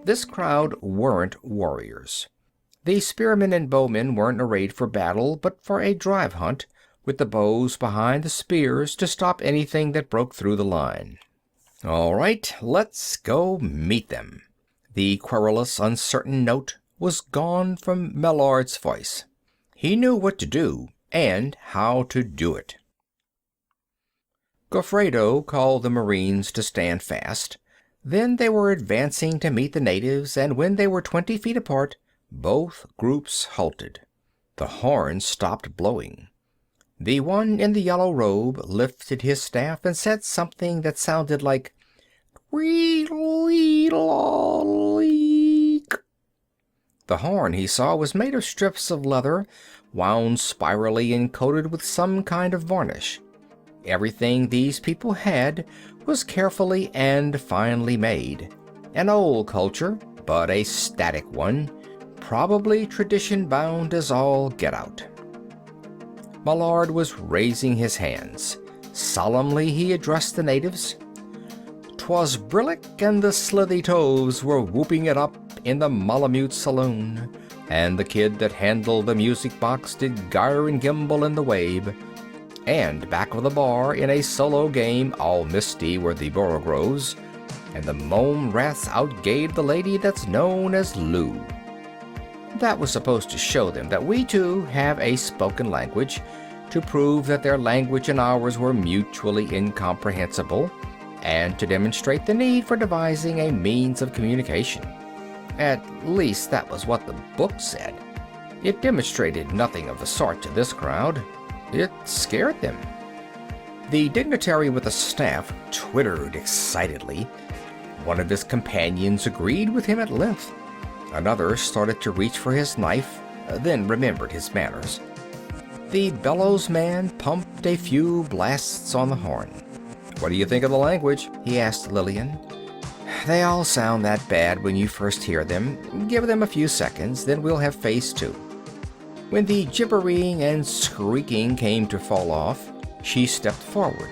This crowd weren't warriors. The spearmen and bowmen weren't arrayed for battle, but for a drive hunt, with the bows behind the spears to stop anything that broke through the line. All right, let's go meet them. The querulous, uncertain note was gone from Millard's voice. He knew what to do and how to do it. Goffredo called the Marines to stand fast. Then they were advancing to meet the natives, and when they were 20 feet apart, both groups halted. The horn stopped blowing. The one in the yellow robe lifted his staff and said something that sounded like "Wee-lee-lee-leek." The horn, he saw, was made of strips of leather, wound spirally and coated with some kind of varnish. Everything these people had was carefully and finely made. An old culture, but a static one, probably tradition-bound as all get out. Millard was raising his hands. Solemnly he addressed the natives. "'Twas Brillick and the Slithy Toves were whooping it up in the Malamute saloon, and the kid that handled the music box did gyre and gimble in the wabe. And back of the bar in a solo game all misty were the borogroves, and the mome rats outgayed the lady that's known as Lou." That was supposed to show them that we too have a spoken language, to prove that their language and ours were mutually incomprehensible, and to demonstrate the need for devising a means of communication. At least that was what the book said. It demonstrated nothing of the sort to this crowd. It scared them. The dignitary with the staff twittered excitedly. One of his companions agreed with him at length. Another started to reach for his knife, then remembered his manners. The bellows man pumped a few blasts on the horn. "What do you think of the language?" he asked Lillian. "They all sound that bad when you first hear them. Give them a few seconds, then we'll have phase 2. When the gibbering and shrieking came to fall off, she stepped forward.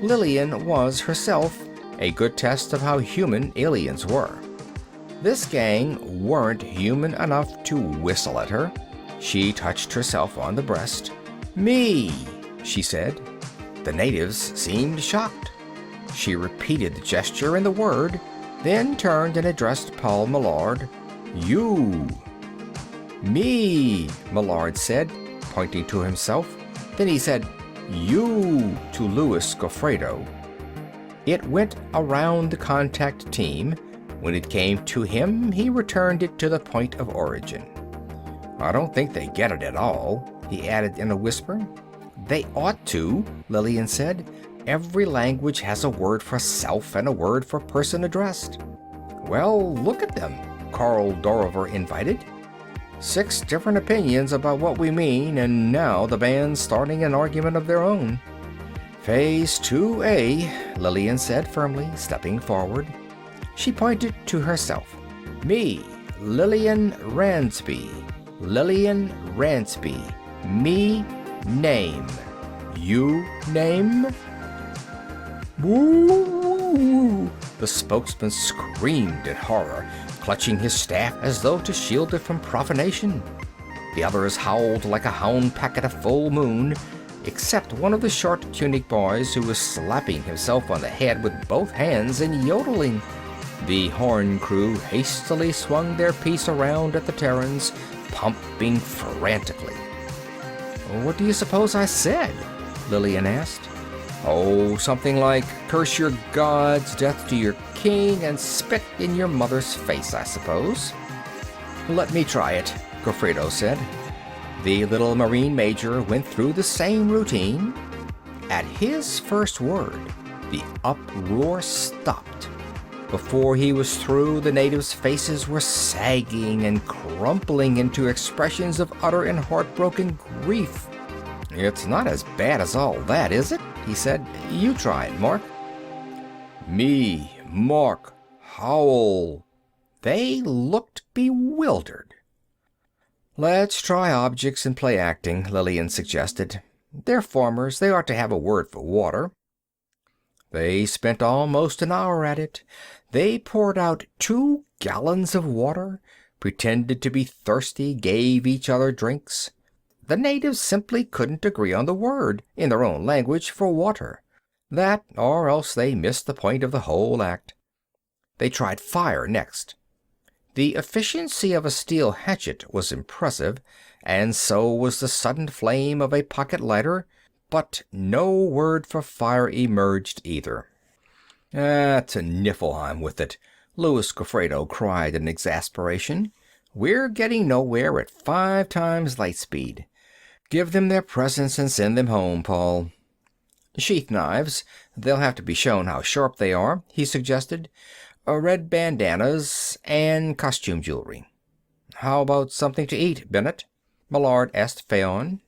Lillian was herself a good test of how human aliens were. This gang weren't human enough to whistle at her. She touched herself on the breast. "Me," she said. The natives seemed shocked. She repeated the gesture and the word, then turned and addressed Paul Millard. "You." "Me," Millard said, pointing to himself. Then he said, "You," to Louis Goffredo. It went around the contact team. When it came to him, he returned it to the point of origin. "I don't think they get it at all," he added in a whisper. "They ought to," Lillian said. "Every language has a word for self and a word for person addressed." "Well, look at them," Carl Dorover invited. "6 different opinions about what we mean, and now the band's starting an argument of their own." "Phase 2A," Lillian said firmly, stepping forward. She pointed to herself. "Me, Lillian Ransby. Lillian Ransby. Me, name. You, name?" "Woo!" The spokesman screamed in horror, clutching his staff as though to shield it from profanation. The others howled like a hound pack at a full moon, except one of the short tunic boys who was slapping himself on the head with both hands and yodeling. The horn crew hastily swung their piece around at the Terrans, pumping frantically. "What do you suppose I said?" Lillian asked. "Oh, something like, 'Curse your gods, death to your king, and spit in your mother's face,' I suppose." "Let me try it," Goffredo said. The little Marine Major went through the same routine. At his first word, the uproar stopped. Before he was through, the natives' faces were sagging and crumpling into expressions of utter and heartbroken grief. "It's not as bad as all that, is it?" he said. "You try it, Mark." "Me, Mark, Howell." They looked bewildered. "Let's try objects and play acting," Lillian suggested. "They're farmers. They ought to have a word for water." They spent almost an hour at it. They poured out 2 gallons of water, pretended to be thirsty, gave each other drinks. The natives simply couldn't agree on the word, in their own language, for water. That, or else they missed the point of the whole act. They tried fire next. The efficiency of a steel hatchet was impressive, and so was the sudden flame of a pocket lighter, but no word for fire emerged either. To Niflheim with it, Louis Gofredo cried in exasperation. We're getting nowhere at 5 times light speed. Give them their presents and send them home, Paul. Sheath knives. They'll have to be shown how sharp they are, he suggested. Red bandanas and costume jewelry. How about something to eat, Bennett? Millard asked Phaon.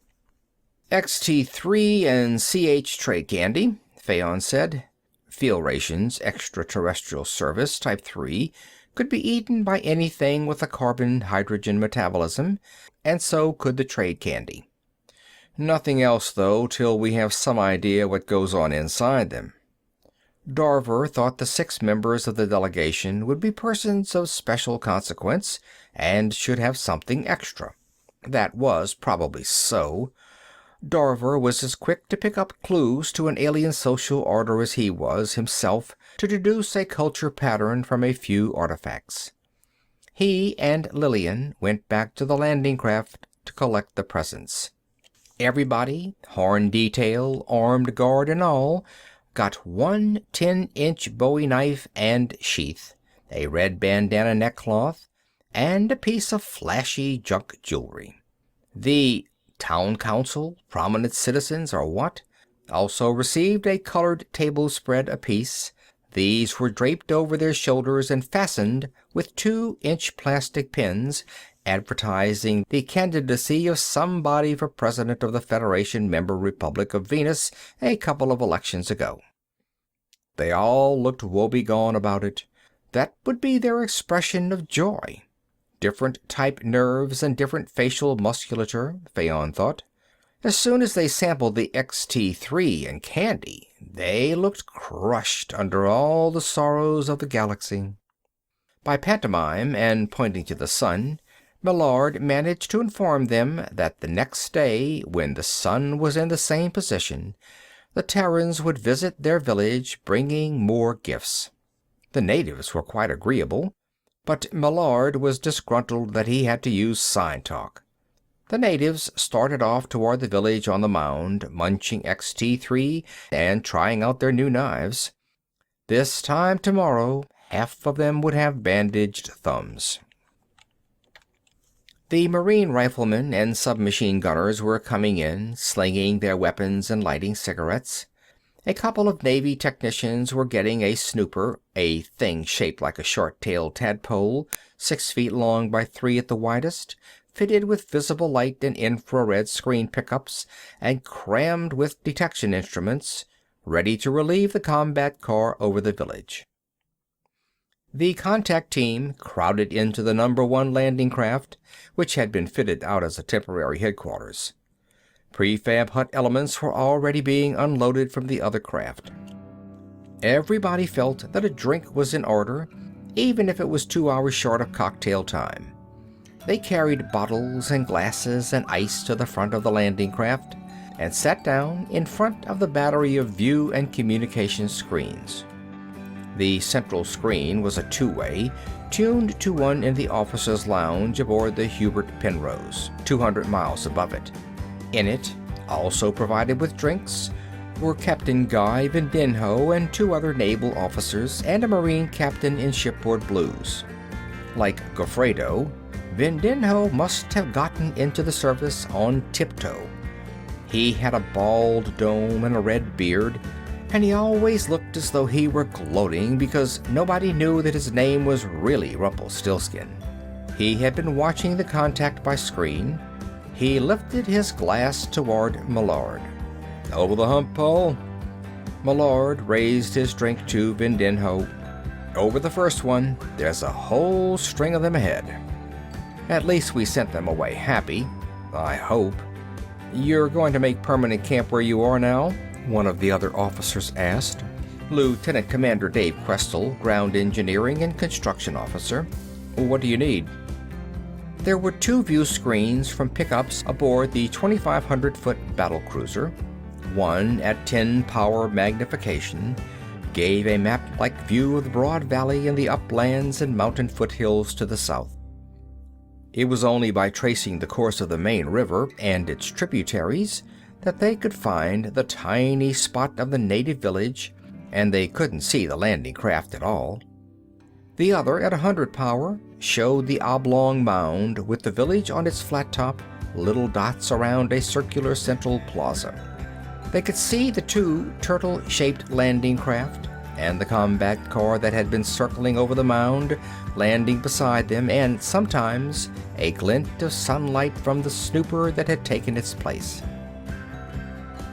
XT3 and CH trade candy, Phaon said. Field rations, extraterrestrial service, type 3, could be eaten by anything with a carbon-hydrogen metabolism, and so could the trade candy. Nothing else, though, till we have some idea what goes on inside them. Darver thought the 6 members of the delegation would be persons of special consequence, and should have something extra. That was probably so. Darver was as quick to pick up clues to an alien social order as he was himself to deduce a culture pattern from a few artifacts. He and Lillian went back to the landing craft to collect the presents. Everybody, horn detail, armed guard and all, got 1 10-inch Bowie knife and sheath, a red bandana neckcloth, and a piece of flashy junk jewelry. The town council, prominent citizens, or what, also received a colored table spread apiece. These were draped over their shoulders and fastened with 2-inch plastic pins advertising the candidacy of somebody for president of the Federation member Republic of Venus a couple of elections ago. They all looked woebegone about it. That would be their expression of joy. Different type nerves and different facial musculature, Phaon thought. As soon as they sampled the XT3 and candy, they looked crushed under all the sorrows of the galaxy. By pantomime, and pointing to the sun, Millard managed to inform them that the next day, when the sun was in the same position, the Terrans would visit their village, bringing more gifts. The natives were quite agreeable, but Millard was disgruntled that he had to use sign talk. The natives started off toward the village on the mound, munching XT3 and trying out their new knives. This time tomorrow, half of them would have bandaged thumbs. The Marine riflemen and submachine gunners were coming in, slinging their weapons and lighting cigarettes. A couple of Navy technicians were getting a snooper, a thing shaped like a short-tailed tadpole, 6 feet long by 3 at the widest, fitted with visible light and infrared screen pickups, and crammed with detection instruments, ready to relieve the combat car over the village. The contact team crowded into the number 1 landing craft, which had been fitted out as a temporary headquarters. Prefab hut elements were already being unloaded from the other craft. Everybody felt that a drink was in order, even if it was 2 hours short of cocktail time. They carried bottles and glasses and ice to the front of the landing craft and sat down in front of the battery of view and communication screens. The central screen was a 2-way, tuned to one in the officers' lounge aboard the Hubert Penrose, 200 miles above it. In it, also provided with drinks, were Captain Guy Vendinho and 2 other naval officers and a Marine captain in shipboard blues. Like Gofredo, Vendinho must have gotten into the service on tiptoe. He had a bald dome and a red beard, and he always looked as though he were gloating because nobody knew that his name was really Rumpelstiltskin. He had been watching the contact by screen. He lifted his glass toward Millard. "Over the hump, Paul?" Millard raised his drink to Vendinho. "Over the first one. There's a whole string of them ahead." "At least we sent them away happy. I hope." "You're going to make permanent camp where you are now?" one of the other officers asked. Lieutenant Commander Dave Questel, ground engineering and construction officer. What do you need? There were 2 view screens from pickups aboard the 2,500-foot battlecruiser. One, at 10 power magnification, gave a map-like view of the broad valley and the uplands and mountain foothills to the south. It was only by tracing the course of the main river and its tributaries that they could find the tiny spot of the native village, and they couldn't see the landing craft at all. The other, at 100 power, showed the oblong mound with the village on its flat top, little dots around a circular central plaza. They could see the 2 turtle-shaped landing craft and the combat car that had been circling over the mound, landing beside them, and sometimes a glint of sunlight from the snooper that had taken its place.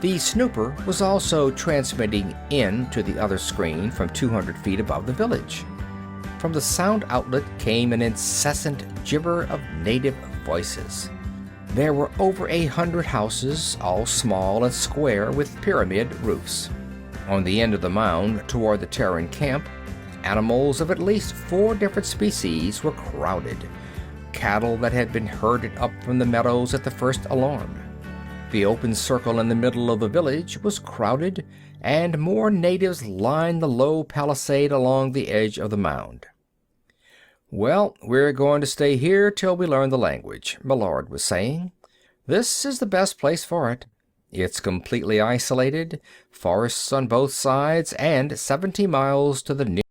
The snooper was also transmitting in to the other screen from 200 feet above the village. From the sound outlet came an incessant gibber of native voices. There were over 100 houses, all small and square with pyramid roofs. On the end of the mound, toward the Terran camp, animals of at least 4 different species were crowded. Cattle that had been herded up from the meadows at the first alarm. The open circle in the middle of the village was crowded, and more natives lined the low palisade along the edge of the mound. "Well, we're going to stay here till we learn the language," Millard was saying. "This is the best place for it. It's completely isolated, forests on both sides, and 70 miles to the